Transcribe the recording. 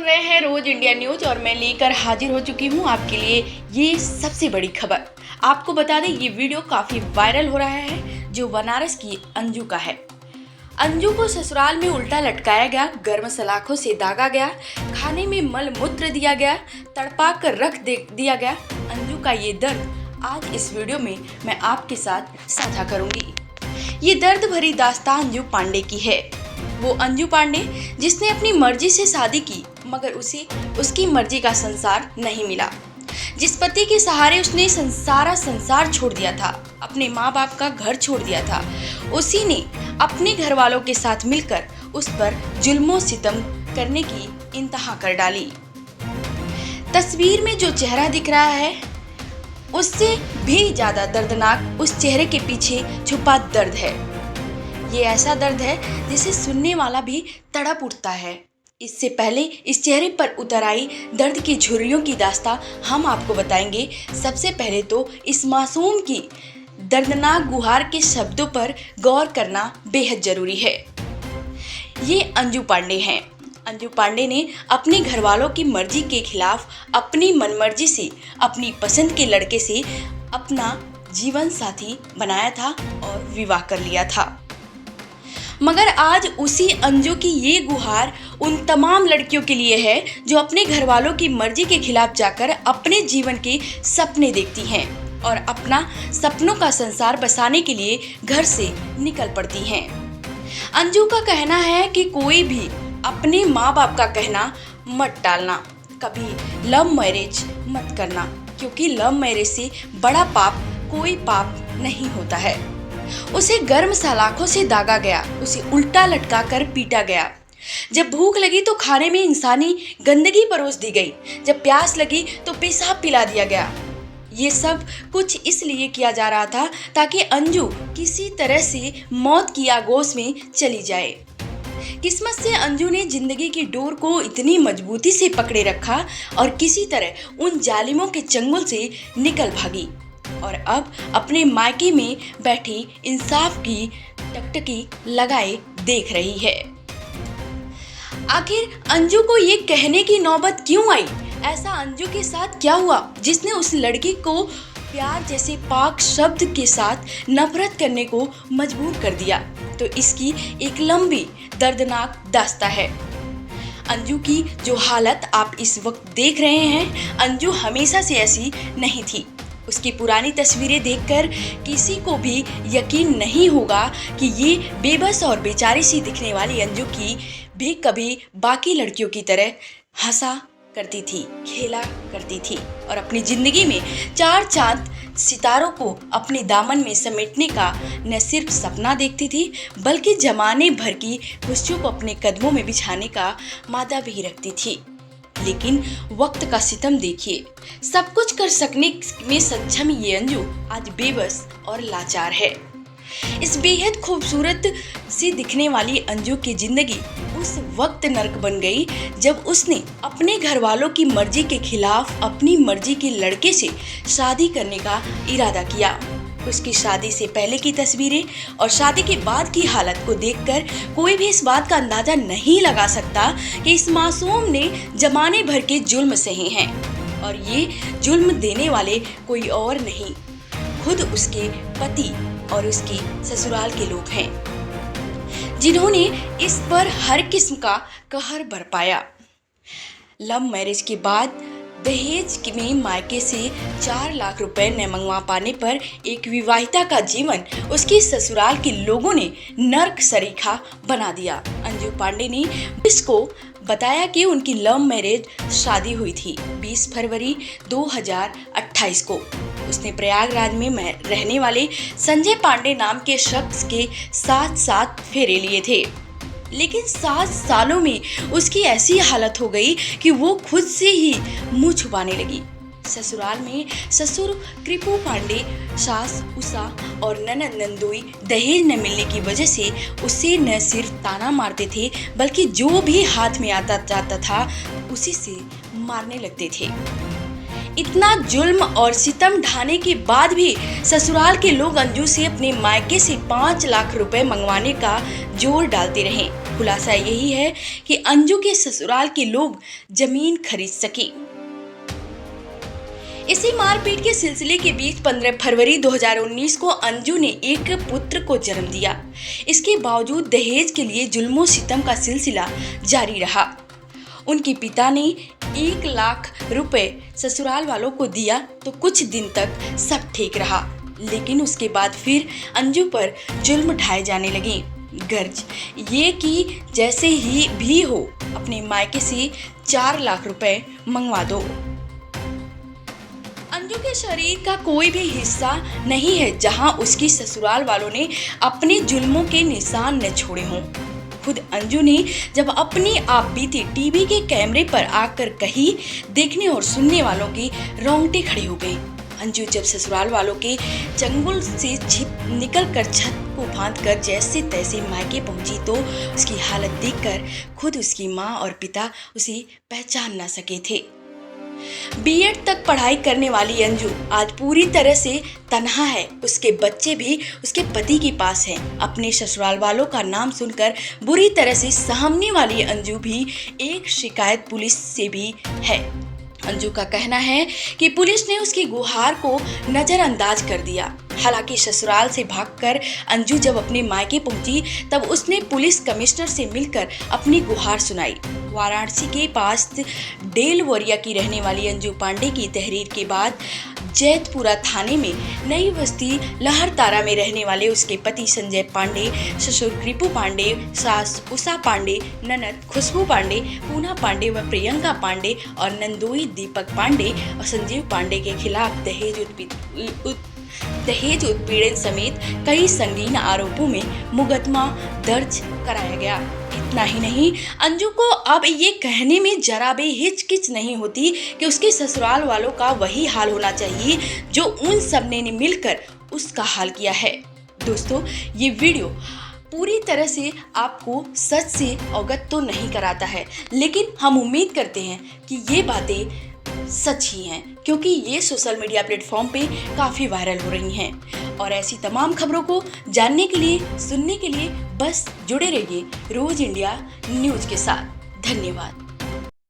रहे हैं रोज India news और मैं लेकर हाजिर हो चुकी हूं आपके लिए ये सबसे बड़ी खबर। आपको बता दें ये वीडियो काफी वायरल हो रहा है जो बनारस की अंजू का है। अंजू को ससुराल में उल्टा लटकाया गया, गर्म सलाखों से दागा गया, खाने में मल मूत्र दिया गया, तड़पा कर रख दिया गया। अंजू का ये दर्द आज इस वीडियो में मैं आपके साथ साझा करूंगी। ये दर्द भरी दास्तान अंजू पांडे की है। वो अंजू पांडे जिसने अपनी मर्जी से शादी की मगर उसे उसकी मर्जी का संसार नहीं मिला। जिस पति के सहारे उसने सारा संसार छोड़ दिया था, अपने माँ बाप का घर छोड़ दिया था, उसी ने अपने घर वालों के साथ मिलकर उस पर जुल्मों सितम करने की इंतहा कर डाली। तस्वीर में जो चेहरा दिख रहा है उससे भी ज्यादा दर्दनाक उस चेहरे के पीछे छुपा दर्द है। ये ऐसा दर्द है जिसे सुनने वाला भी तड़प उठता है। इससे पहले इस चेहरे पर उतर आई दर्द की झुर्रियों की दास्तां हम आपको बताएंगे। सबसे पहले तो इस मासूम की दर्दनाक गुहार के शब्दों पर गौर करना बेहद जरूरी है। ये अंजू पांडे हैं। अंजू पांडे ने अपने घर वालों की मर्जी के खिलाफ अपनी मनमर्जी से अपनी पसंद के लड़के से अपना जीवन साथी बनाया था और विवाह कर लिया था। मगर आज उसी अंजू की ये गुहार उन तमाम लड़कियों के लिए है जो अपने घर वालों की मर्जी के खिलाफ जाकर अपने जीवन के सपने देखती हैं और अपना सपनों का संसार बसाने के लिए घर से निकल पड़ती हैं। अंजू का कहना है कि कोई भी अपने माँ बाप का कहना मत टालना, कभी लव मैरिज मत करना, क्योंकि लव मैरिज से बड़ा पाप कोई पाप नहीं होता है। उसे गर्म सलाखों से दागा गया, उसे उल्टा लटका कर पीटा गया। जब भूख लगी तो खाने में इंसानी गंदगी परोस दी गई, जब प्यास लगी तो पेशाब पिला दिया गया। ये सब कुछ इसलिए किया जा रहा था ताकि अंजू किसी तरह से मौत की आगोश में चली जाए। किस्मत से अंजू ने जिंदगी की डोर को इतनी मजबूती से पकड़े रखा और किसी तरह उन जालिमों के चंगुल से निकल भागी और अब अपने मायके में बैठी इंसाफ की टकटकी लगाए देख रही है। आखिर अंजू को ये कहने की नौबत क्यों आई? ऐसा अंजू के साथ क्या हुआ जिसने उस लड़की को प्यार जैसे पाक शब्द के साथ नफरत करने को मजबूर कर दिया? तो इसकी एक लंबी दर्दनाक दास्तां है। अंजू की जो हालत आप इस वक्त देख रहे हैं, अंजू हमेशा से ऐसी नहीं थी। उसकी पुरानी तस्वीरें देखकर किसी को भी यकीन नहीं होगा कि ये बेबस और बेचारी सी दिखने वाली अंजू की भी कभी बाकी लड़कियों की तरह हंसा करती थी, खेला करती थी और अपनी जिंदगी में चार चांद सितारों को अपने दामन में समेटने का न सिर्फ सपना देखती थी बल्कि जमाने भर की खुशियों को अपने कदमों में बिछाने का मादा भी रखती थी। लेकिन वक्त का सितम देखिए, सब कुछ कर सकने में सक्षम ये अंजू आज बेबस और लाचार है। इस बेहद खूबसूरत सी दिखने वाली अंजू की जिंदगी उस वक्त नर्क बन गई जब उसने अपने घर वालों की मर्जी के खिलाफ अपनी मर्जी के लड़के से शादी करने का इरादा किया। उसकी शादी से पहले की तस्वीरें और शादी के बाद की हालत को देखकर कोई भी इस बात का अंदाजा नहीं लगा सकता कि इस मासूम ने जमाने भर के जुल्म सहे हैं और ये जुल्म देने वाले कोई और नहीं, खुद उसके पति और उसके ससुराल के लोग हैं जिन्होंने इस पर हर किस्म का कहर बरपाया। लव मैरिज के बाद दहेज में मायके से 4 लाख रुपए न मंगवा पाने पर एक विवाहिता का जीवन उसके ससुराल के लोगों ने नर्क सरीखा बना दिया। अंजू पांडे ने इसको बताया कि उनकी लव मैरिज शादी हुई थी 20 फरवरी 2028 को। उसने प्रयागराज में रहने वाले संजय पांडे नाम के शख्स के साथ 7 फेरे लिए थे, लेकिन 7 सालों में उसकी ऐसी हालत हो गई कि वो खुद से ही मुंह छुपाने लगी। ससुराल में ससुर कृपू पांडे, सास उषा और ननद नंदोई दहेज न मिलने की वजह से उसे न सिर्फ ताना मारते थे बल्कि जो भी हाथ में आता जाता था उसी से मारने लगते थे। इतना जुल्म और सितम ढाने के बाद भी ससुराल के लोग अंजू से अपने मायके से 5 लाख रुपए मंगवाने का जोर डालते रहे। खुलासा यही है कि अंजू के ससुराल के लोग जमीन खरीद सके। इसी मारपीट के सिलसिले के बीच 15 फरवरी 2019 को अंजू ने एक पुत्र को जन्म दिया। इसके बावजूद दहेज के लिए जुल्मों सितम का सिलसिला जारी रहा। उनके पिता ने 1 लाख रुपए ससुराल वालों को दिया तो कुछ दिन तक सब ठीक रहा, लेकिन उसके बाद फिर अंजू पर जुल्म ढाए जाने लगे। गर्ज ये कि जैसे ही भी हो अपने मायके से 4 लाख रुपए मंगवा दो। अंजू के शरीर का कोई भी हिस्सा नहीं है जहां उसकी ससुराल वालों ने अपने जुल्मों के निशान न छोड़े हों। खुद अंजू ने जब अपनी आप बीती टीवी के कैमरे पर आकर कही, देखने और सुनने वालों की रोंगटे खड़े हो गए। अंजू जब ससुराल वालों के चंगुल से छिप निकल कर छत को फांद कर जैसे तैसे मायके पहुंची तो उसकी हालत देखकर खुद उसकी माँ और पिता उसे पहचान न सके थे। बीएड तक पढ़ाई करने वाली अंजू आज पूरी तरह से तन्हा है। उसके बच्चे भी उसके पति के पास हैं। अपने ससुराल वालों का नाम सुनकर बुरी तरह से सहमने वाली अंजू भी एक शिकायत पुलिस से भी है। अंजू का कहना है कि पुलिस ने उसकी गुहार को नजरअंदाज कर दिया। हालांकि ससुराल से भागकर अंजू जब अपने मायके पहुंची तब उसने पुलिस कमिश्नर से मिलकर अपनी गुहार सुनाई। वाराणसी के पास डेलवरिया की रहने वाली अंजू पांडे की तहरीर के बाद जैतपुरा थाने में नई बस्ती लहरतारा में रहने वाले उसके पति संजय पांडे, ससुर कृपू पांडे, सास उषा पांडे, ननद खुशबू पांडे, पूना पांडे व प्रियंका पांडे और नंदोई दीपक पांडे और संजीव पांडे के खिलाफ दहेज उत्पीड़न समेत कई संगीन आरोपों में मुकदमा दर्ज कराया गया। इतना ही नहीं, अंजू को अब ये कहने में जरा भी हिचकिच नहीं होती कि उसके ससुराल वालों का वही हाल होना चाहिए जो उन सब ने मिलकर उसका हाल किया है। दोस्तों, ये वीडियो पूरी तरह से आपको सच से अवगत तो नहीं कराता है, लेकिन हम उम्मीद करते हैं कि ये बातें सच ही हैं, क्योंकि ये सोशल मीडिया प्लेटफॉर्म पे काफ़ी वायरल हो रही हैं। और ऐसी तमाम खबरों को जानने के लिए, सुनने के लिए बस जुड़े रहिए रोज इंडिया न्यूज़ के साथ। धन्यवाद।